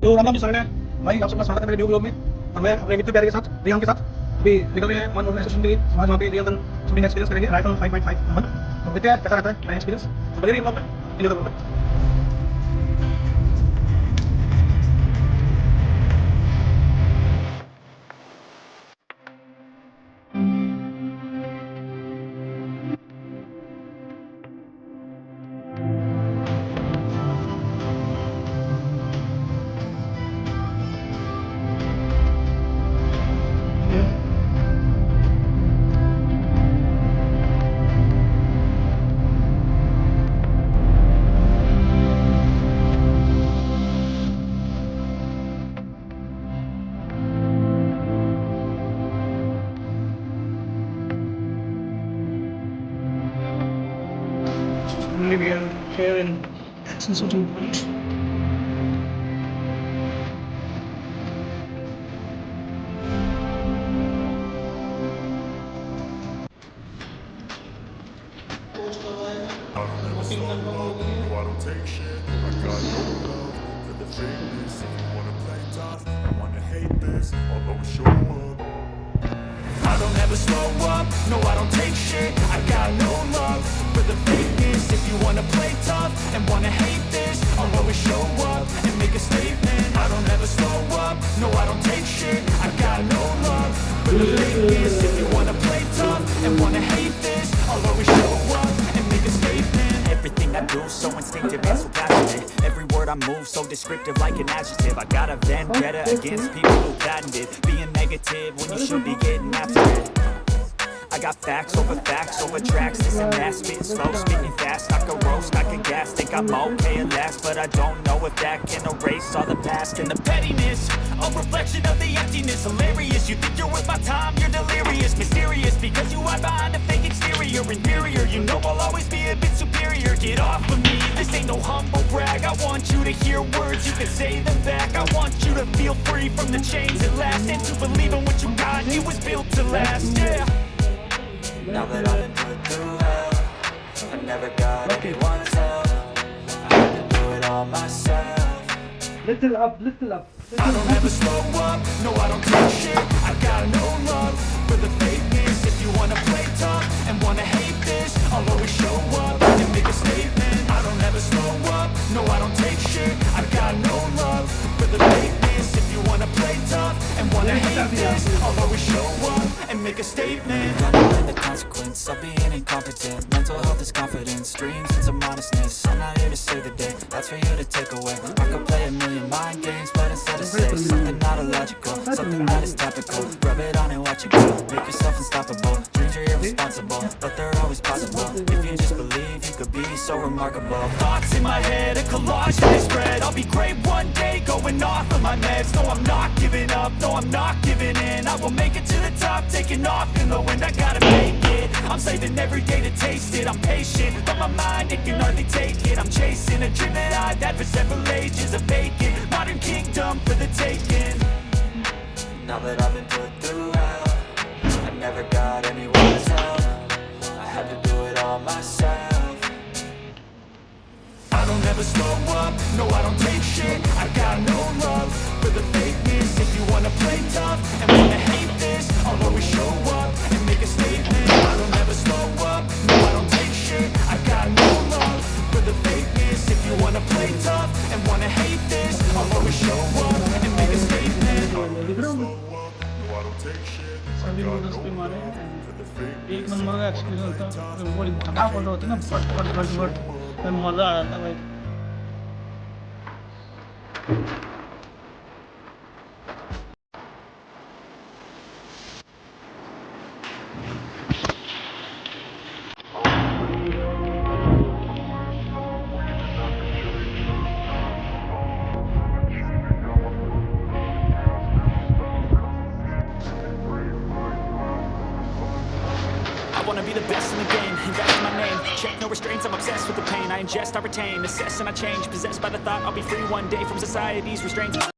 तो राम राम जी सारे भाई, आप सबका स्वागत है मेरे न्यू ब्लॉग में। और मैं अपने मित्र प्यारे के साथ, रियान के साथ अभी निकल गए हैं ओमान मोटरसाइकिल एसोसिएशन के लिए। आज वहाँ पे रियल शूटिंग एक्सपीरियंस करेंगे राइफल 5.5 अमन। तो देखते हैं कैसा रहता है नया एक्सपीरियंस। तो बने रहिए ब्लॉग में, एंजॉय करो। We are here in Action Point. No, I don't take shit. I got no love for the fakeness. If you wanna play tough and wanna hate this, I'll always show up. I don't ever slow up. No, I don't take shit. I got no love for the fakeness. If you wanna play tough and wanna hate this, I'll always show up and make a statement. I don't ever slow up. No, I don't take shit. I got no love for the fakeness. If you wanna play tough and wanna hate this, I'll always show up and make a statement. Everything I do so instinctive and so passionate. Every word I move so descriptive like an adjective. I got a vendetta against people who patented being negative when you should be getting after it. I got facts over tracks. This and that, spitting slow, spitting fast. I can roast, I can gas, think I'm okay at last, but I don't know if that can erase all the past and the pettiness. A reflection of the emptiness, hilarious. You think you're worth my time, you're delirious, mysterious, because you hide behind a fake exterior. Inferior, you know I'll always be a bit superior. Get off of me, this ain't no humble brag. I want you to hear words, you can say them back. I want you to feel free from the chains at last, and to believe in what you got, you was built to last, yeah. Now that I've been put through hell, I never got anyone's help. I had to do it all myself. Little up, little up. I don't ever slow up, no I don't take shit. I got no love for the fakeness. If you wanna play tough and wanna hate this, I'll always show up and make a statement. I don't ever slow up, no I don't take shit. I got no love for the fakeness. If you wanna play tough and wanna hate this, I'll always show up and make a statement. Gotta learn the consequence of being incompetent. Mental health is confidence, dreams and some honestness. I'm not here to save the day, that's for you to take away. I could play a million mind games, but instead of say something not illogical, something that is topical. Rub it on and watch it go, make yourself unstoppable. Dreams are irresponsible, but they're always possible. If you just believe, you could be so remarkable. Thoughts in my head, a collage that I spread. I'll be great one day, going off of my meds. No, I'm not giving up, no, I'm not giving in. I will make it to the top, taking off in the wind. I gotta make it, I'm saving every day to taste it. I'm patient, but my mind, it can hardly take it. I'm chasing a dream that I've had for several ages. A vacant, modern kingdom for the taking. Now that I've been put through hell, I never got anyone's help. I had to do it all myself. I don't ever slow up, no I don't take shit. I got no love for the fakeness. If you wanna play tough and wanna hate this, I'll always show up and make a statement. I don't ever slow up, no I don't take shit. I got no love for the fakeness. If you wanna play tough and wanna hate this, I'll always show up and make a statement. No, I don't take shit. I सभी got लोग उस पे no मारे love हैं। for the fakeness. एक number का experience था। बड़ी थकावट होती है ना, फट मज़ा आ जाता है भाई। I wanna be the best in the game, invest in my name. Check no restraints, I'm obsessed with the pain. I ingest, I retain, assess and I change. Possessed by the thought I'll be free one day from society's restraints.